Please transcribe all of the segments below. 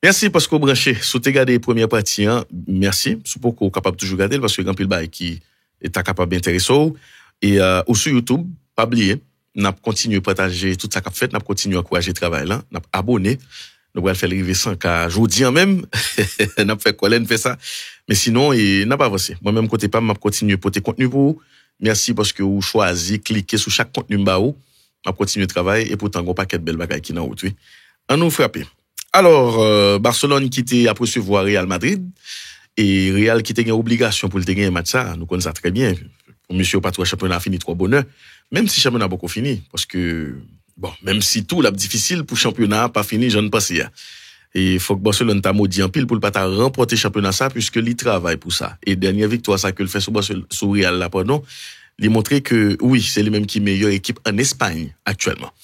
Merci parce que vous branchez. Si vous regardez les premières parties, hein, merci. C'est pour que vous capable toujours regarder parce que grand pile bail qui est capable d'intéresser. Et ou sur YouTube, pas oublier, n'a continuer à partager tout ça qu'a fait, n'a continuer à encourager le travail là, n'a abonné, nous allons faire arriver 100K. Je vous dis même, n'a fait quoi, fait ça. Mais sinon, n'a pas avancé. Moi-même, côté pas, m'a continuer pour tes contenus pour vous. Merci parce que vous choisissez, cliquez sur chaque contenu m'baou, m'a continuer le travail et pourtant, on paquet de belles bagailles qui n'ont oui. On nous frapper. Alors, Barcelone qui était à poursuivre Real Madrid et Real qui était une obligation pour le gagner un match ça, nous connaissons ça très bien. Monsieur pas trois championnat fini trois bonheur, même si championnat beaucoup fini parce que bon, même si tout l'a difficile pour championnat pas fini, je ne pense pas. Et il faut que Barcelone t'a maudit en pile pour pas ta remporter championnat ça puisque il travaille pour ça. Et dernière victoire ça que le fait sur Real là pardon, il montrer que oui, c'est lui même qui meilleure équipe en Espagne actuellement.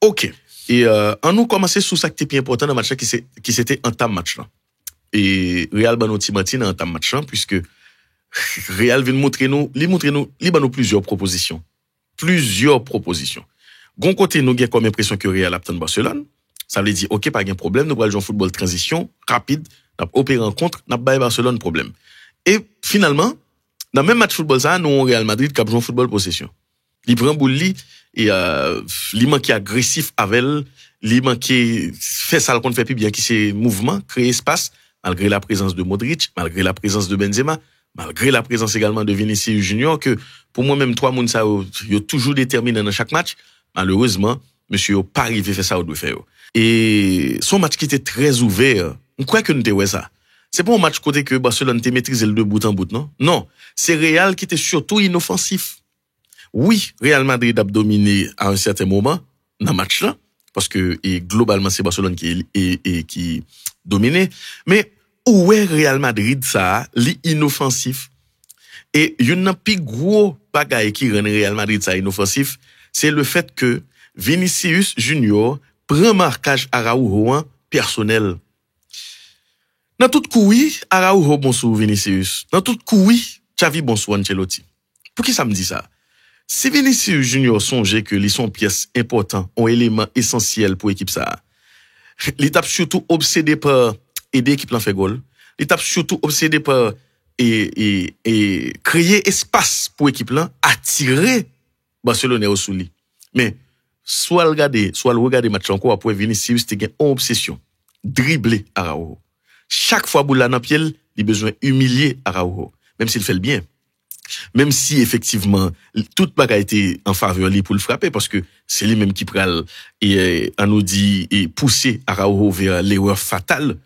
OK. Et on nous commencer sous ça qui était important dans le match qui c'était en tam match là. Et Real Banotti Martin en tam match là puisque Real vient montrer nous plusieurs propositions. Gon côté nous gagne comme impression que Real a obtenu Barcelone. Ça veut dire OK, pas de problème, nous allons jouer un football transition rapide, n'a opérer en contre, n'a pas Barcelone problème. Et finalement, dans même match football ça, nous Real Madrid qui a joué un football possession. Il prend boule li et il manque agressif avec il manque fait ça qu'on fait plus bien qui c'est mouvement, créer espace malgré la présence de Modric, malgré la présence de Benzema, malgré la présence également de Vinicius Junior que pour moi même trois moun ça yo toujours déterminé dans chaque match. Malheureusement, monsieur yo pas arrivé faire ça ou doit faire. Et son match qui était très ouvert, on croit que nous te ouais ça. C'est pas un match côté que Barcelone te maîtrisé le de bout en bout non. Non, c'est Real qui était surtout inoffensif. Oui, Real Madrid a dominé à un certain moment dans le match là parce que et globalement c'est Barcelone qui dominait, mais où est Real Madrid ça, l'inoffensif. Et une plus gros bagaille qui rend Real Madrid ça inoffensif, c'est le fait que Vinicius Junior prend marquage Araujo personnel. Dans tout coup oui, Araujo bon sur Vinicius. Dans tout coup oui, Xavi bon sur Ancelotti. Pour qui ça me dit ça? Si Vinicius Junior songeait que les sont pièces importantes, un élément essentiel pour l'équipe ça. L'étape surtout obsédé par aider l'équipe à faire goal. L'étape surtout obsédé par et créer espace pour l'équipe là, attirer Barcelone au souli. Mais soit le regarder match encore après Vinicius te gagne en obsession, dribbler Araujo. Chaque fois boule là dans pied, il besoin humilier Araujo, même s'il fait le bien. Même si effectivement toute bagarre était en faveur lui pour le frapper parce que c'est lui même qui pral et on nous dit et pousser Araujo vers l'erreur fatale,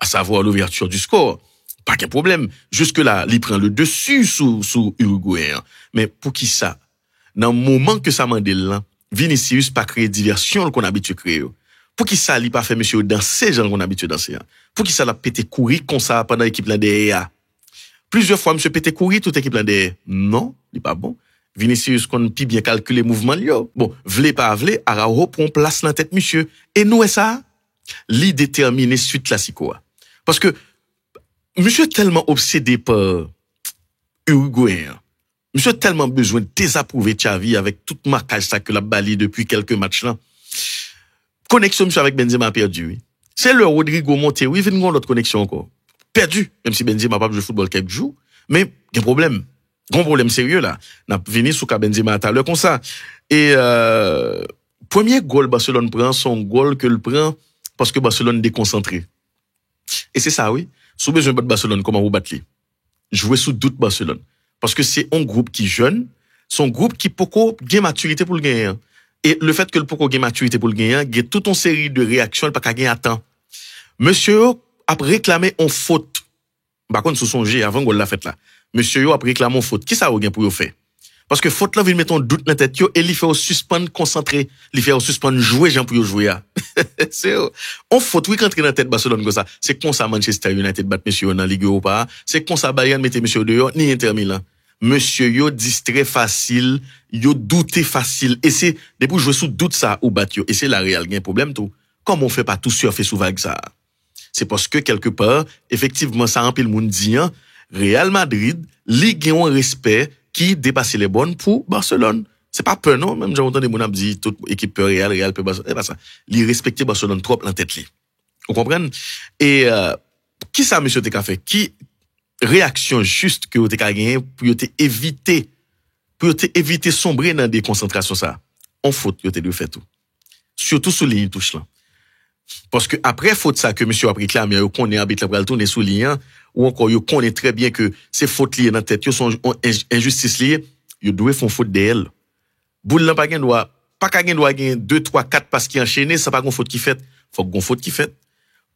à savoir l'ouverture du score. Pas de problème. Jusque là, il prend le dessus sous Uruguay. Mais pour qui ça? Dans le moment que ça mandel là, Vinicius pas créer diversion qu'on habitué créer. Pour qui ça, il pas fait monsieur danser genre qu'on habitué danser. Pour qui ça l'a pété courir comme ça pendant l'équipe là derrière. Plusieurs fois, monsieur pété courir, toute équipe là derrière. Non, il pas bon. Vinicius, qu'on peut bien calculer mouvement, yo. Bon, vle pas vle, Araujo prend place dans la tête, monsieur. Et nous, ça, li déterminer suite classico. Parce que, monsieur tellement obsédé par Uruguay, monsieur tellement besoin de désapprouver Xavi avec tout marquage ça que la bali depuis quelques matchs là. Connexion, monsieur, avec Benzema perdu, oui. C'est le Rodrigo monté, oui, vient l'autre connexion encore. Perdu, même si Benzema pas joué football quelques jours, mais il y a un problème. Grand problème sérieux là. N'a venu sous Benzema tout à l'heure comme ça. Et premier goal Barcelone prend son goal que le prend parce que Barcelone déconcentré. Et c'est ça oui. Sous besoin de Barcelone comment vous battre? Jouer sous doute Barcelone parce que c'est un groupe qui jeune, son groupe qui poko gain maturité pour le gagner. Et le fait que le poko gain maturité pour le gagner, il y a toute une série de réactions pas qu'à gagner à temps. Monsieur a réclamé en faute. Par contre sous son jet avant goal la fête là. Monsieur yo a réclamé en faute. Qui ça ou bien pour yo faire? Parce que faute là vient mettre un doute dans tête yo et il fait au suspendre concentré, il fait au suspendre jouer Jean pour yo jouer là. C'est on faute oui rentrer dans tête Barcelone comme ça. C'est comme ça Manchester United bat monsieur dans Ligue Europa, c'est comme ça Bayern mette monsieur dehors ni Inter Milan. Monsieur yo distrait facile, yo douter facile et c'est depuis jouer sous doute ça ou battre yo et c'est la Real gain problème tout. Comment on fait pas tout surfer sous vague ça? C'est parce que quelque part effectivement ça empile monde dit Real Madrid, li gen un respect qui dépasse les bonnes pour Barcelone. C'est pas peur non, même j'ai entendu mon ap dit toute équipe peur Real peut Barcelone, c'est pas ça. Li respecter Barcelone trop en tête li. Vous comprenez? Et, qui ça, monsieur Teka fait? Qui réaction juste que vous avez gagné pour éviter sombrer dans des concentrations ça? On faute, vous avez fait tout. Surtout sous ligne touche là. Parce que après faute ça que monsieur a pris clairement, vous connaissez arbitre la tourner sous ligne ou encore vous connaissez très bien que ces fautes liées dans tête, sont injustice liées, vous devez faire faute d'elle. Boule là pas gagner 2 3 4 passes qui enchaîné, ça pas gon faute qui fait, faut gon faute qui fait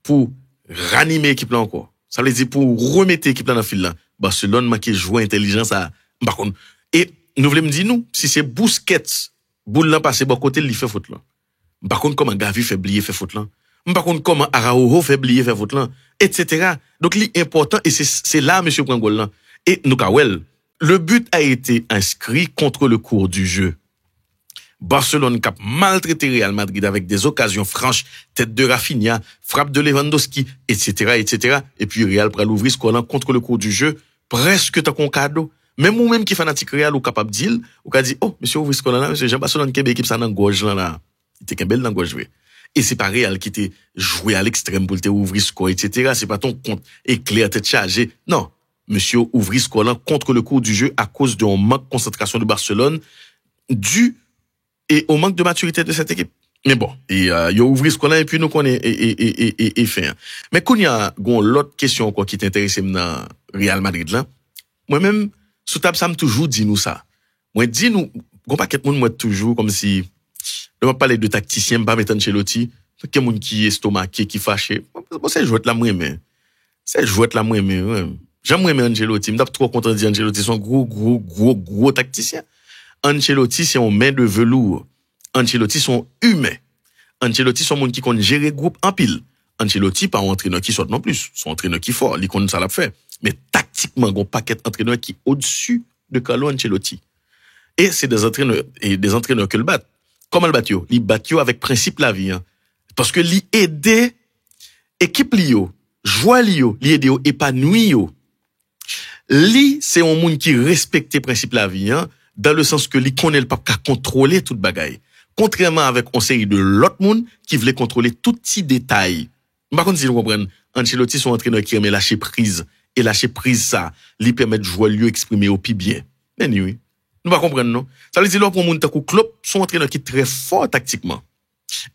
pour ranimer l'équipe là encore. Ça veut dire pour remettre l'équipe là dans le fil là. Barcelone manque jouer intelligence à par contre. Et nous voulons me dire nous, si c'est Busquets, boule là passer bon côté, il fait faute là. Par contre, comment Gavi fait oublier fait faute là? Par contre, comment Araujo fait oublier fait faute là? Etc. Donc, l'important, et c'est là, monsieur Prangol là. Et, nous, le but a été inscrit contre le cours du jeu. Barcelone cap maltraité Real Madrid avec des occasions franches, tête de Rafinha, frappe de Lewandowski, etc., etc. Et puis, Real pral ouvrir ce qu'on contre le cours du jeu, presque tant qu'on cadeau. Même ou même qui fanatique Real ou capable de dire, ou qu'a dit, oh, monsieur ouvrir ce qu'on là, monsieur Jean Barcelone qui est équipe ça dans gauche là. Il était qu'un bel dans gauche joué. Et c'est pas Real qui était joué à l'extrême pour te ouvrir score, etc. C'est pas ton compte éclair, tête chargée. Non. Monsieur ouvrir score là contre le cours du jeu à cause d'un manque de concentration de Barcelone dû et au manque de maturité de cette équipe. Mais bon, il a ouvert score là et puis nous connaît et fait. Mais quand il y a l'autre question encore qui t'intéresse dans Real Madrid là, moi-même, sous table, ça me toujours dit nous ça. Moi, dit nous, gon paquet de monde, moi, toujours comme si, je vais parler de tacticien, pas mettre Ancelotti, quelqu'un monde qui est estomaqué, qui fâché. Bon, c'est jouet la moi, mais. C'est jouet la moi, mais, ouais. J'aime moi, Ancelotti. M'dap trop content de dire Ancelotti, son gros tacticien. Ancelotti, c'est un main de velours. Ancelotti, sont humains. Ancelotti, sont monde qui compte gérer groupe en pile. Ancelotti, pas un entraîneur qui saute non plus. Son entraîneur qui fort, il compte ça l'a fait. Mais tactiquement, un paquet d'entraîneurs qui au-dessus de Carlo Ancelotti. Et c'est des entraîneurs que le battent. Comment le battent? Ils battent avec principe la vie, hein. Parce que li aider équipe lio, joie lio, li aider épanoui yo. Li c'est un monde qui respecte principe la vie, hein, dans le sens que li connaît le pas qu'à contrôler toute bagaille. Contrairement avec on série de l'autre monde qui voulait contrôler tout petit détail. Par contre, si vous comprenez, Ancelotti son entraîneur qui aime lâcher prise. Et lâcher prise ça, lui permet de jouer lieu exprimer au plus bien. Mais oui. Nous pas comprendre non. Ça veut dire là pour monde takou Klopp son entraîneur qui est très fort tactiquement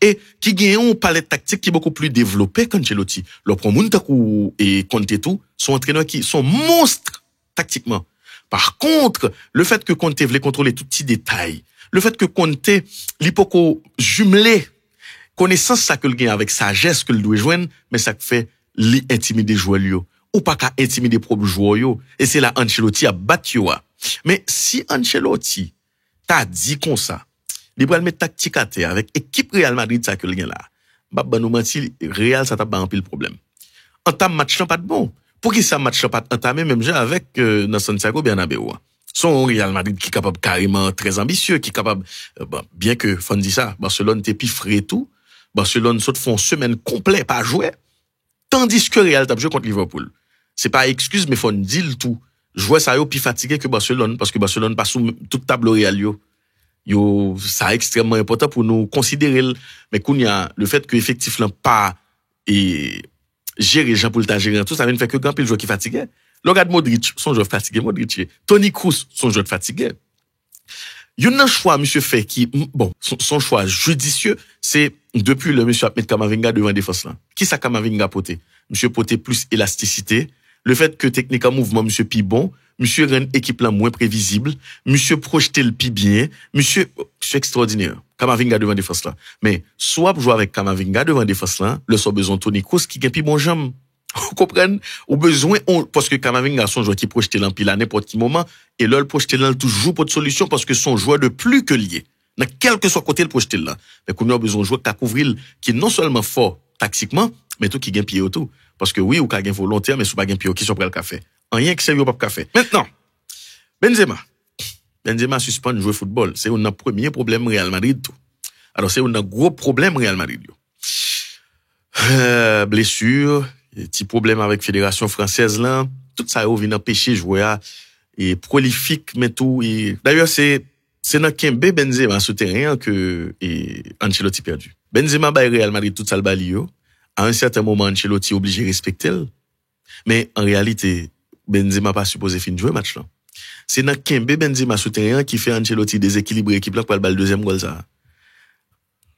et qui gagne un palette tactique qui est beaucoup plus développé qu'Ancelotti. Là pour monde takou et Conte tout, son entraîneur qui sont monstres tactiquement. Par contre, le fait que Conte voulait contrôler tout petit détail, le fait que Conte l'hypoco jumelé connaissance ça que le gagne avec sagesse que le doit joindre, mais ça fait l'intimider joueur lui ou pas qu'à intimider propre joueur yo et c'est là Ancelotti a battu yo. Mais si Ancelotti t'a dit comme ça, il va mettre tactique à terre avec équipe Real Madrid ça que le gagne là. Bah nous menti Real ça t'a pas un pile problème. Entame match là pas de bon. Pour qui ça match là pas entamé même jeu avec dans Santiago Bernabéu. Son Real Madrid qui est capable carrément très ambitieux, qui est capable bien que faut dire ça, Barcelone t'es pifré tout. Barcelone saute font semaine complète pas jouer. Tandis que Real t'a joué contre Liverpool. C'est pas excuse mais faut dire le tout. Jouer ça yo plus fatigué que Barcelone parce que Barcelone pas sous toute table Real yo ça extrêmement important pour nous considérer mais qu'on y a le fait que effectivement pas et gérer Jean Paul ta gérer tout ça vient faire que grand pile joueur qui fatigué. Regarde Modric son joueur fatigué Modric. Toni Kroos son joueur fatigué. Il y a un choix monsieur fait qui bon son choix judicieux c'est depuis le monsieur a mettre Camavinga devant défense là. Qui ça Camavinga poté? Monsieur poté plus élasticité. Le fait que techniquement mouvement monsieur pi bon, monsieur rend équipe là moins prévisible, monsieur projeter le pi bien, monsieur c'est extraordinaire. Camavinga devant défense là. Mais soit jouer avec Camavinga devant défense là, le soit besoin Toni Kroos qui gagne pi bon jambe. Vous comprenez? Ou besoin parce que Camavinga son joueur qui projette l'empile à n'importe quel moment et là le projeter là toujours pas de solution parce que son joueur de plus que lié. Dans quel que soit côté le projeter là. Mais qu'on a besoin de joueur qui couvrir qui est non seulement fort tactiquement mais tout qui gagne pied autour. Parce que oui, ou ka gen volontaire, mais sou pas gen pied qui sont prêt le café. Rien que sérieux pas café. Maintenant, Benzema suspend jouer football. C'est un premier problème Real Madrid tout. Alors c'est un gros problème Real Madrid. Blessure, petit problème avec fédération française là, tout ça vient empêcher joueur et prolifique mais tout et d'ailleurs c'est dans Kembe Benzema sur terrain que Ancelotti perdu. Benzema ba Real Madrid tout ça le balio. à un certain moment, Ancelotti est obligé de respecter elle. Mais en réalité, Benzema pas supposé finir jouer match là. C'est dans Kembe Benzema souterrain qui fait Ancelotti déséquilibrer l'équipe là pour le deuxième goal ça.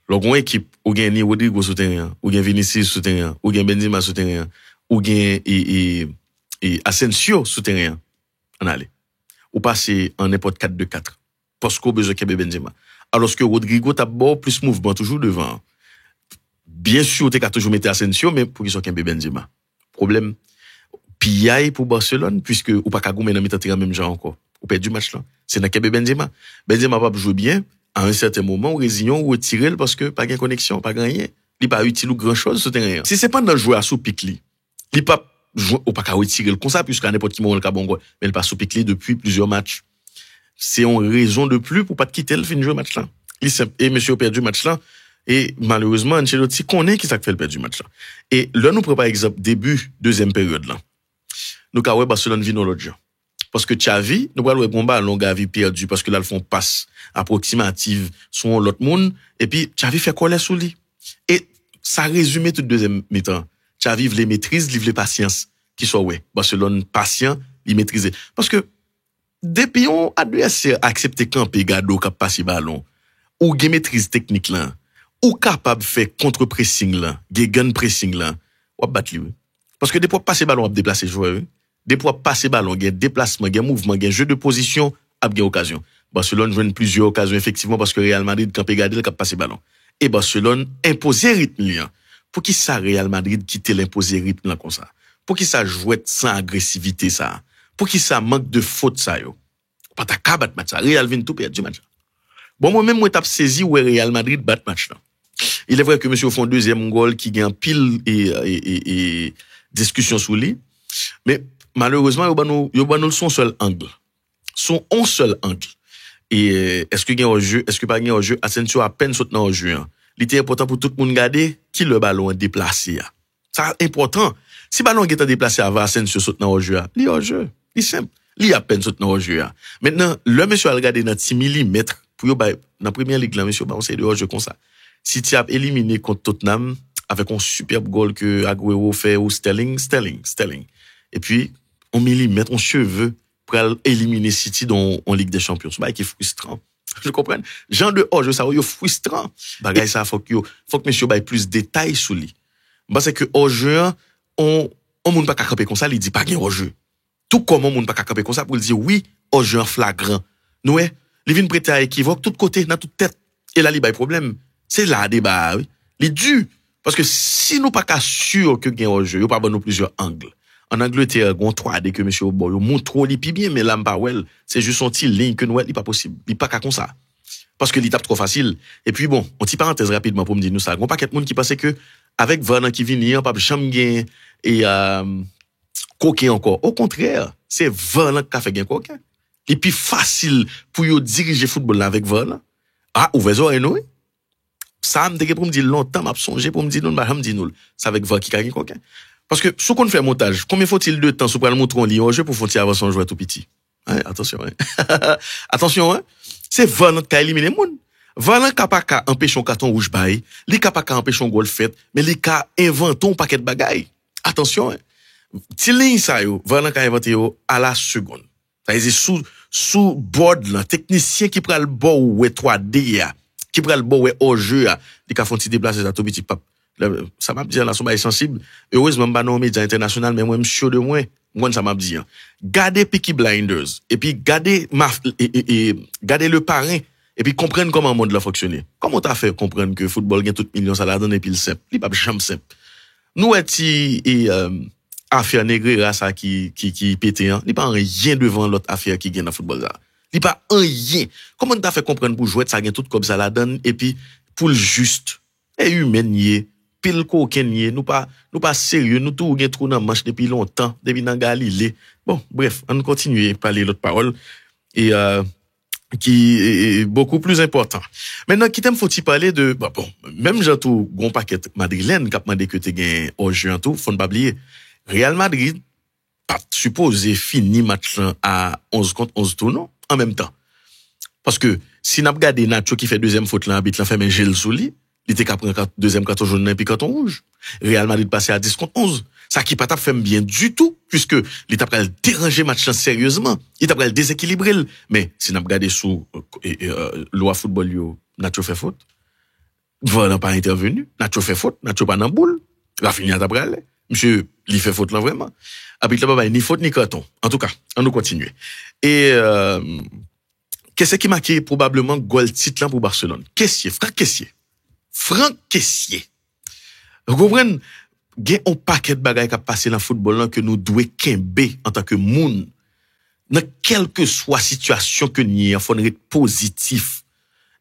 Lorsqu'on équipe ou gagne Rodrigo souterrain, ou gagne Vinicius souterrain, ou gagne Benzema souterrain, ou gagne et Asensio souterrain. On allait. Ou passer en n'importe 4-2-4. Parce qu'on a besoin de Benzema. Alors que Rodrigo t'a bon plus mouvement toujours devant. Bien sûr, t'es toujours mettre Asensio, mais pour qu'il soit Kembe Benzema. Problème. Piaille pour Barcelone, puisque ou pas Kagou, mais dans le même genre encore. Ou perdu match là. C'est dans Kembe Benzema. Benzema pas jouer bien. À un certain moment, ou résignon, ou retirer parce que pas de connexion, pas rien. Il pas utile ou grand chose, ce terrain. Si c'est pas dans le joueur sous pic li, il pas jouer ou pas qu'à retirer comme ça, puisqu'à n'importe qui moment le bon goal, mais il pas sous pic li depuis plusieurs matchs. C'est une raison de plus pour pas quitter le fin de jouer match là. Et monsieur a perdu match là. Et malheureusement, Ancelotti connaît qui ça fait le perdre du match là. Et là, nous prenons par exemple début, deuxième période là. Nous, quand Barcelone vit dans l'autre genre. Parce que Xavi, nous allons bon ballon Gavi perdu parce que là, ils font passe approximative sur l'autre monde. Et puis, Xavi fait coller sous lui. Et ça résume tout deuxième mi-temps. Xavi les maîtrise, livre les patience. Qui soit, ouais, Barcelone patient, il maîtrise. Parce que, depuis on adversaire accepter camper Gado qui passe ballon, ou qui maîtrise technique là, ou capable de faire contre-pressing là, gun pressing là, ou battre lui. Parce que des fois, passer ballon, on déplacer joueur. Des fois, passer ballon, il y a déplacement, il y a mouvement, il y a jeu de position, il y a occasion. Barcelone joue plusieurs occasions, effectivement, parce que Real Madrid, quand il garde, il a passé ballon. Et Barcelone imposait rythme, là. Pour qui ça, Real Madrid, quitte l'imposer rythme, là, comme ça? Pour qui ça jouait sans agressivité, ça? Pour qui ça manque de faute, ça, yo? Pas ta cabat match, ça. Real vient tout perdre du match. Bon, moi-même, moi, t'as saisi où Real Madrid bat match, là. Il est vrai que monsieur font deuxième goal qui gagne pile et discussion sur lui. Mais, malheureusement, il y a son seul angle. Son seul angle. Et est-ce que il y a un jeu, est-ce que pas il y a un jeu, Asensio à peine saute dans le jeu. Il était important pour tout le monde garder qui le ballon est déplacé. Ça important. Si le ballon est déplacé avant Asensio saute dans le jeu, il y a un jeu. Il est simple. Il y a peine saute dans le jeu. Maintenant, le monsieur a regardé dans 6 mm pour dans la première ligue là monsieur, on sait de jeu comme ça. Si tu as éliminé contre Tottenham avec un superbe goal que Agüero fait ou Sterling. Et puis on millimètre, on cheveux pour éliminer City en Ligue des Champions. C'est qui est frustrant. Je comprends. Genre de hors-jeu, ça est frustrant. Bagay ça, faut que monsieur baille plus de détails sur lui. Parce que hors-jeu, on monde pas camper comme ça, il dit pas gain hors-jeu. Tout comme on monde pas camper comme ça pour dire oui, hors-jeu flagrant. Nous, il vient prêter à équivoque, tout côté, dans toute tête. Et là, il y a problème. C'est là, débat, oui. Il est dû. Parce que si nous pas sûr que gain hors-jeu, il y a pas bon plusieurs angles. En Angleterre, on 3D que monsieur bon, yo montre trop li pi bien mais là pas well, c'est juste son petit ligne que nous il pas possible, il pas comme ça. Parce que l'étape trop facile. Et puis bon, on petit parenthèse rapidement pour me dire nous ça. Gon paquet de monde qui pensait que avec Varane qui venir, pas jamais gain et coquin encore. Au contraire, c'est Varane qui a fait gain coquin. Et puis facile pour yo diriger football là avec Varane. Ah, ouvez oreilles nous. Ça me pour me dire longtemps m'a songé pour me dire non, m'a me dire nous. C'est avec Varane qui a gain coquin. Parce que, si on fait montage, combien faut-il de temps pour le montrer en ligne au jeu pour faire avancer un joueur tout petit? Hein, attention, hein. Attention, hein. C'est Varane qui a éliminé le monde. Varane qui a pas qu'à empêcher un carton rouge bail, li qui a pas qu'à empêcher un goal fait, mais li qui a inventé un paquet de bagailles. Attention, hein. Tilling ça yo, Varane qui a inventé yo à la seconde. Ça veut dire sous board là, technicien qui prend le bord ou 3D qui prend le bord ou au jeu, li qui a fait déplacer ça tout petit pape. Ça m'a dit là son bail sensible heureusement pas non média international mais moi chaud de moi ça m'a dit gardez Peaky Blinders et puis gardez gardez le parrain et puis comprendre comment le monde là fonctionner. Comment t'as fait comprendre que football gagne tout millions ça la donne et puis le simple il pas jamais simple nous et affaire Negreira ça qui pété il pas rien devant l'autre affaire qui gagne dans football là il pas rien. Comment t'as fait comprendre pour jouer ça gagne tout comme ça la donne et puis pour le juste et humain pile coquin nous pas sérieux nous tout gain trop dans manche depuis longtemps depuis dans Galilée. Bon bref on continue parler l'autre parole et qui est beaucoup plus important. Maintenant qui t'aime faut-il parler de bon même j'ai tout gros paquet madrilène qui a demandé que tu gain au jeu en tout faut pas oublier Real Madrid pas supposé finir match à 11 contre 11 tout non en même temps parce que si n'a regardé Nacho qui fait deuxième faute là arbitre là fait un gel sous lui il était qu'à prendre deuxième carton jaune et puis carton rouge. Real Madrid passait à 10-11. Ça qui pas t'a fait bien du tout, puisque il t'a pas déranger match sérieusement. Il t'a pas déséquilibrer. Mais si n'a regardé sous loi football yo, Nacho fait faute. Voilà pas intervenu. Nacho fait faute. Nacho pas dans boule. Rafinha t'a pralé. Monsieur, il fait faute là vraiment. Après là pas ni faute ni carton. En tout cas, on nous continue. Et qu'est-ce qui marqué probablement goal titre là pour Barcelone? Franck Kessié. Vous comprenez? Gen un paquet de bagages qui a passé dans le football là que nous devons kembe en tant que moun. Dans quelle que soit situation que nous y faut être positif.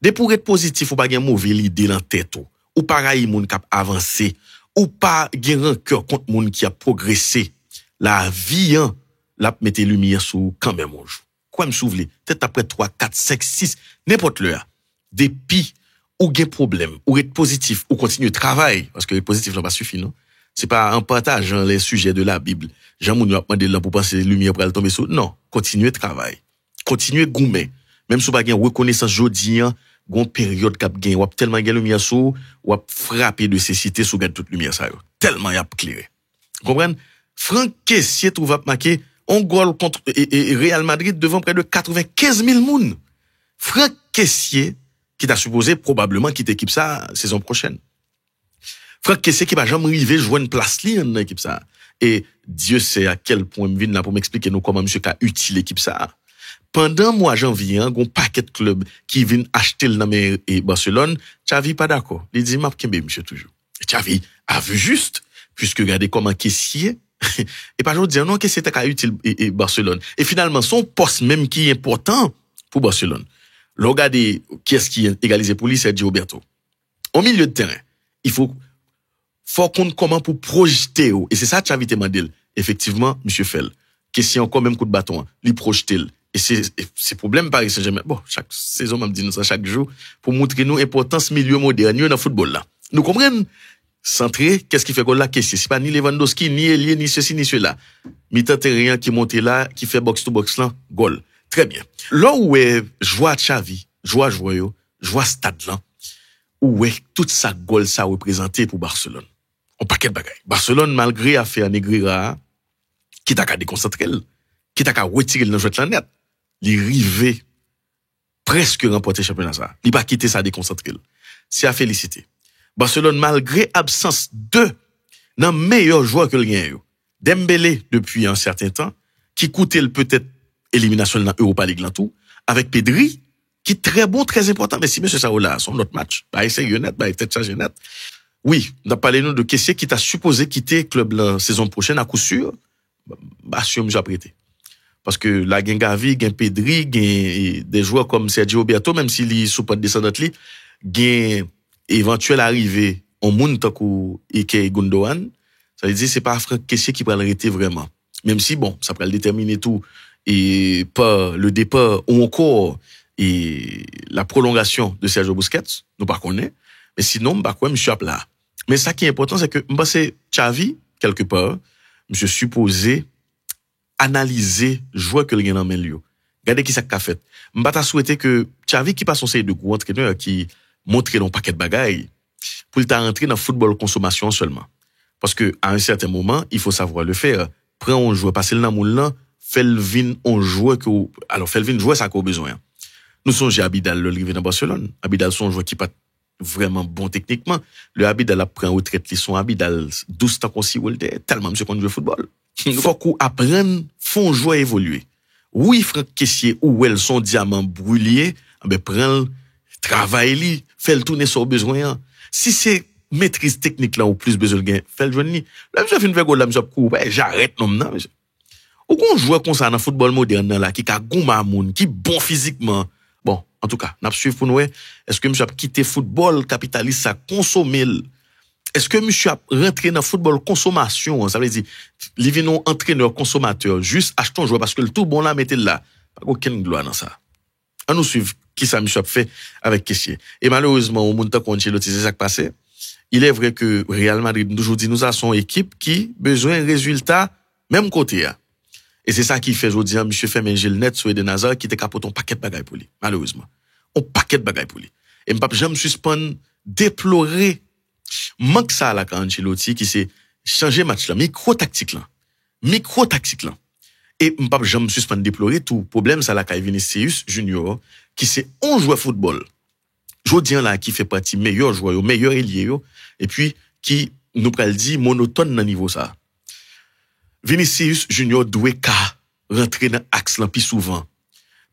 Dès pour être positif, ou pas gen mauvais idée dans tête ou pas railler moun qui a avancé ou pas gen rancœur contre moun qui a progressé. La vie la mette lumière sur quand même on joue. Quoi me souvenir, peut-être après 3 4 5 6 n'importe l'heure. Depuis ou gen problème, ou être positif, ou continuer travail parce que être positif là pas suffit non. C'est pas un partage les sujets de la Bible. Jean moun yo a demandé là pour passer lumière pour aller tomber sur. Non, continuer travail. Continuer goumer. Même si pas gen reconnaissance jodi gon période k'ap gen, ou tellement gen lumière sou, ou frapper de cécité sous gade toute lumière ça yo. Tellement y a clairé. Comprendre? Franck Kessié trouve à marquer un goal contre Real Madrid devant près de 95 000 moun. Franck Kessié qui t'a supposé probablement quitter l'équipe ça saison prochaine. Franck Kessié qui va jamais arriver jouer une place li dans l'équipe ça. Et Dieu sait à quel point me vient là pour m'expliquer nous comment monsieur a utile l'équipe ça. Pendant mois janvier, un paquet de clubs qui viennent acheter le nom et Barcelone, Xavi pas d'accord. Il dit m'a kembe monsieur toujours. Xavi a vu juste puisque regardez comment Kessié et pas juste dire non que c'était qu'à utile et Barcelone. Et finalement son poste même qui est important pour Barcelone. Regardez qui est-ce qui est égalisé pour lui, c'est Sergio Roberto. Au milieu de terrain, il faut qu'on comment pour projeter et c'est ça Xavi te mandel. Effectivement, monsieur Fell. Question encore même coup de bâton, lui projeter. Et c'est problème Paris Saint-Germain. Bon, chaque saison m'a dit nous ça chaque jour pour montrer nous importance milieu moderne dans le football là. Nous comprenons centré, qu'est-ce qui fait goal là question, c'est pas ni Lewandowski ni Elie ni ceci ni cela. Mi-temps terrien qui monte là, qui fait box to box là, goal. Très bien. Là où est joie Xavi, joie stade là, où est toute sa goal ça représenté pour Barcelone. On paquet de bagaille. Barcelone malgré a fait Negreira qui t'a qu'à déconcentrer, qui t'a qu'à retirer dans jeu de la net, il rivé presque remporter championnat ça. Il pas quitter ça déconcentrer. C'est à féliciter. Barcelone malgré absence de nan meilleur joueur que le gagne. Dembélé depuis un certain temps qui coûtait peut-être élimination dans Europa League là tout avec Pedri qui très bon très important mais si monsieur Saoula son autre match bah c'est net bah peut-être chargé net. Oui, on a parlé nous de Kessié qui t'a supposé quitter club la saison prochaine à coup sûr. Bah sûr j'ai prêté. Parce que la gen Gavi, gen Pedri, gen des joueurs comme Sergio Roberto même s'il est sous pas descendant li, gen éventuelle arrivée en moun takou Ike Gundogan, ça veut dire c'est pas Franck Kessié qui va l'arrêter vraiment. Même si bon, ça peut le déterminer tout et pas le départ ou encore et la prolongation de Sergio Busquets, nous pas connaît, mais sinon bah quoi monsieur là. Mais ça qui est important c'est que moi c'est Xavi quelque part, monsieur supposé analyser joueur que le gagne en main lui. Regardez qui ça qu'a fait. M'pa ta souhaité que Xavi qui passe son série de gros entraîneur qui montrer dans paquet de bagailles pour il t'a rentrer dans football consommation seulement. Parce que à un certain moment, il faut savoir le faire. Prends un joueur, passer le dans moule là, fait le vin on joueur que alors fait le vin joueur ça qu'on besoin. Nous songeons Abidal le arrivé dans Barcelone. Abidal son joueur qui pas vraiment bon techniquement. Le Abidal a pris en retraite li son Abidal 12 ans qu'on si tellement monsieur qu'on joue football. Il faut qu'on apprenne font jouer évoluer. Oui, Franck Kessié ou elle son diamant brûlé, ben prend travail li, fait le tourner sur besoin. Si c'est maîtrise technique là ou plus besoin de gain, fait le joindre. Là monsieur fin faire goal là monsieur coupe, j'arrête non non. Ou qu'on joue comme ça dans football moderne là qui ka gouma moun, qui bon physiquement. Bon, en tout cas, n'a suivre pour nous. Est-ce que monsieur a quitté football capitaliste ça consommer? Est-ce que monsieur a rentré dans football consommation? Ça veut dire, il vient non entraîneur consommateur, juste acheter un joueur parce que le tout bon là mettez là. Pas aucune gloire dans ça. On nous suivre qui ça monsieur a fait avec Kessié. Et malheureusement, au monde qu'on c'est ça qui passé. Il est vrai que Real Madrid aujourd'hui nous a son équipe qui besoin de résultats même côté. Et c'est ça qui fait aujourd'hui monsieur fait un gel net sur Eden Hazard qui était capote un paquet de bagaille pour lui. Malheureusement, un paquet de bagaille pour lui. Et m'pa jamais suspendre déplorer manque ça à la Ancelotti qui c'est changer match là, micro-tactique là. Et m'pas jamais suspendre déplorer tout problème ça la Kai Vinicius Junior qui c'est 11 joueur football. Jodian là qui fait partie meilleur joueur, meilleur ailier et puis qui nous pral dit monotone dans niveau ça. Vinicius Junior doit rentrer dans axe là plus souvent.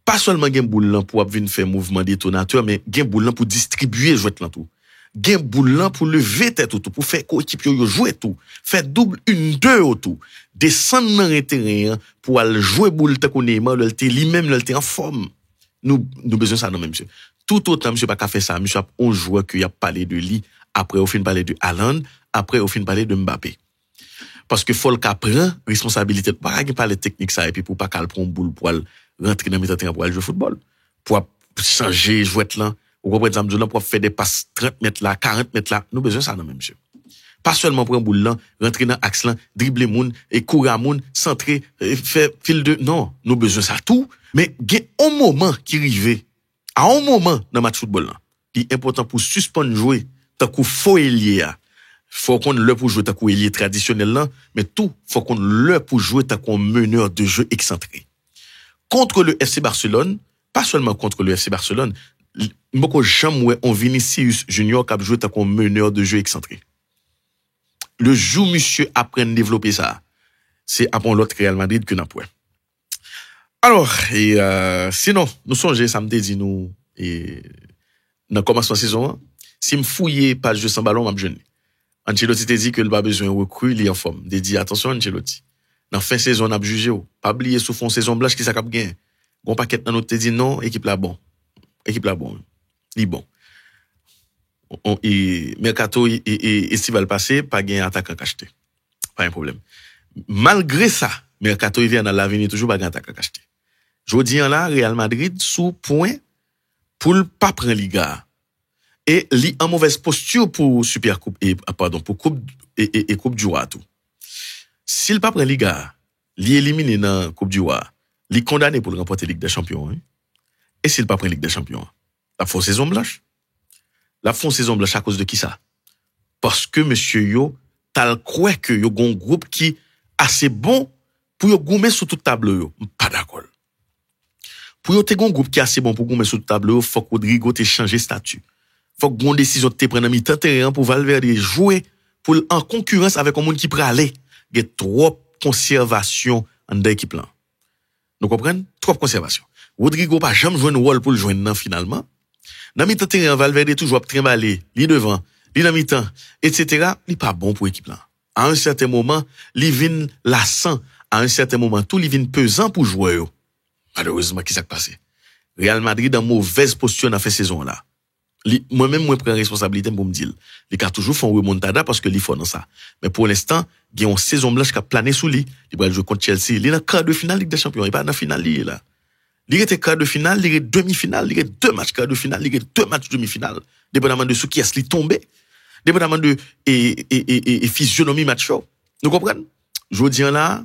Pas seulement gen boule là pour venir faire mouvement détonateur mais gen boule là pour distribuer jouet là tout. Gen boule là pour lever tête tout pour faire coéquipier yo jouer tout, faire double 1-2 autour, descendre dans le terrain pour aller jouer boule ta Neymar, lui-même le en forme. Nous besoin ça non même monsieur. Tout autant monsieur pas faire ça, monsieur a un joueur qui a parlé de lui, après au fin parler de Haaland, après au fin parler de Mbappé. Parce que faut le prend responsabilité pas parler technique ça et puis pour pas qu'elle prend boule pour rentrer dans le terrain pour aller jouer football, pour changer jouet là, ou pour faire des passes 30 mètres là, 40 mètres là, nous besoin ça non même monsieur. Pas seulement prendre boule là, rentrer dans axe là, dribbler moun et courir moun, centrer, faire fil de non, nous besoin ça tout, mais il y a un moment qui arrive à un moment dans match football là, qui est important pour suspendre jouer tant qu'on faut ailier. Faut qu'on le pour jouer tant qu'on ailier traditionnel là, mais tout faut qu'on le pour jouer tant qu'on meneur de jeu excentré. Contre le FC Barcelone, pas seulement contre le FC Barcelone, beaucoup jamais on Vinicius Junior qui a joué tant qu'on meneur de jeu excentré. Le jour monsieur apprend à développer ça, c'est après l'autre Real Madrid que n'a pas. Alors, sinon, nous songeons samedi dit nous et dans commencement saison, si me fouiller page de 100 ballons m'a jeune. Ancelotti te dit que il pas besoin recrue, il en forme. Il dit attention Ancelotti. Dans fin saison on a jugé pas oublier sous fond saison blanche qui ça cap gain. Gon paquet dans notre te dit non, équipe là bon. Il bon. Et mercato et estival passé pas gain attaquant acheté. Pas un problème. Malgré ça, mercato il vient dans l'avenir toujours pas gain attaquant acheté. Jodi an là Real Madrid sous point pour pas prendre Liga. Et li en mauvaise posture pour Super Coupe pour Coupe et Coupe du Roi tout. S'il pas prend Liga, li éliminé dans Coupe du Roi, li condamné pour remporter Ligue des Champions. Hein? Et s'il pas prend Ligue des Champions, la font saison blanche. La font saison blanche à cause de qui ça? Parce que monsieur yo tal croit que yo gon groupe qui assez bon pour yo goumer sur toute table yo. Pas d'accord. Pour yo te gon groupe qui assez bon pour goumer sur toute table yo, faut que Rodrigo te changer statut. Faut que gon décision te prendre mi-temps terrain pour Valverde jouer pour en concurrence avec un monde qui peut aller. Il y a trop conservation en deux équipes là. Nous comprenons? Trop conservation. Rodrigo pas jamais joué un rôle pour le joindre finalement. Dans mi-temps terrain Valverde toujours trimballer, li devant, li dans mi-temps, etc. Il pas bon pour l'équipe là. À un certain moment, li vinn lassant, à un certain moment tout li vinn pesant pour jouer yo. Malheureusement, qui s'est passé? Real Madrid en mauvaise posture dans cette saison là. Moi-même, moi, prends responsabilité pour me dire. Les a toujours font remontada parce que li font dans ça. Mais pour l'instant, il y a une saison blanche qui a plané sous lui. Il va jouer contre Chelsea. Il est dans le quart de finale Ligue des Champions. Il est pas dans la finale, là. Il est quart de finale, il est demi-finale, il est 2 matchs quart de finale, il est 2 matchs demi-finale. Dépendamment de ce qui est tombé. Dépendamment de, physionomie match. Nous comprenons? Je dis là,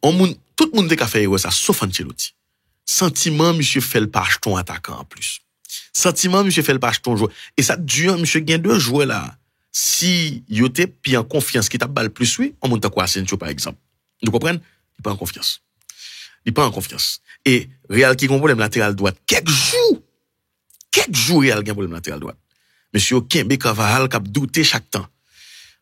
tout le monde a fait ça, sauf Ancelotti. Sentiment, monsieur fait le page ton attaquant en plus. Sentiment, monsieur fait le page ton joueur. Et ça dure, monsieur gagne 2 joueurs là. Si yote puis en confiance qui t'a balle plus oui, on monte quoi Asensio par exemple. Nous comprenons? Il pas en confiance. Il pas en confiance. Et Real qui a un problème latéral droite. Quelques jours Real qui a un problème latéral droite. Monsieur Kembe Carvajal qui a douté chaque temps.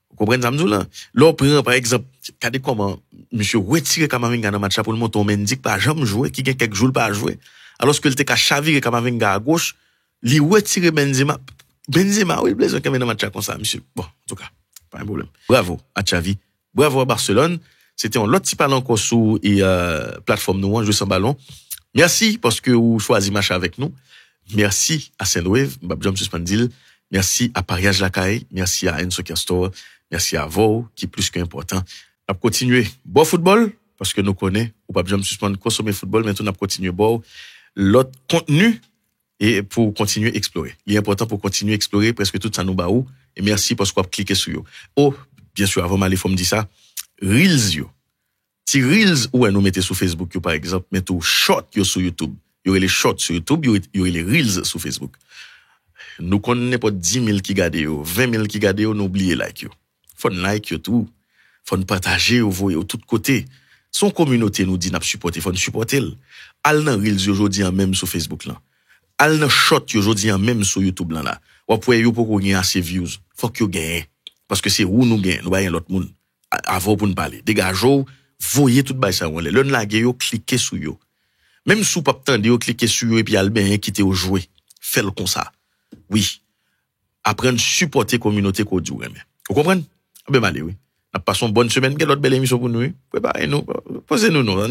Vous comprenez ça là? L'on prend par exemple, regardez comment monsieur retire Camavinga dans match pour le monter Mendy pas jamais jouer, qui gagne quelques jours pas jouer. Alors que il était qu'à chavirer Camavinga à gauche, li retire Benzema, oui, plaisir quand même dans match comme ça monsieur. Bon, en tout cas, pas un problème. Bravo à Xavi. Bravo à Barcelone. C'était un lot petit parlant encore sur plateforme nous jouer sans ballon. Merci parce que vous choisi match avec nous. Merci à Saint-Wave, Babjom Suspendil. Merci à Pariage Lacaille. Merci à Enso Castor. Merci à vous, qui est plus qu'important. On va continuer. Bon football, parce que nous connaissons, ou pas jamais suspendre consommer football, maintenant on va continuer bon l'autre contenu et pour continuer à explorer. Il est important pour continuer à explorer presque tout ça nous baou. Et merci parce qu'on va cliquer sur yo. Oh, bien sûr, avant d'aller, faut me dire ça. Reels yo. Si Reels, ou nous mettez sur Facebook yo, par exemple, mettez short yo sur YouTube. Il y aurait les shorts sur YouTube, il y aurait les Reels sur Facebook. nous connaissons pas 10 000 qui gardent yo, 20 000 qui gardent yo, nous oubliez like yo. Faut like yo tout. Faut partager yo, voyer de tous côtés. Son communauté nous dit n'a supporter, faut nous supporter. Al nan reels aujourd'hui même sur Facebook là. Al nan short aujourd'hui même sur YouTube là. Ou pour yo pour gagner assez views. Faut que yo gagne parce que c'est où nous gagne, nous ba l'autre monde avant pour nous parler. Dégageau, voyez tout bail ça on le la yo cliquer sur yo. Même sous pas tande yo cliquer sur yo et puis al ben quitter au jouer. Fais le comme ça. Oui. Apprendre supporter communauté qu'on dit. Vous comprenez? Ben malé oui. N'a passons bonne semaine, quelle autre belle émission pour nous. Préparez-nous, posez-nous non.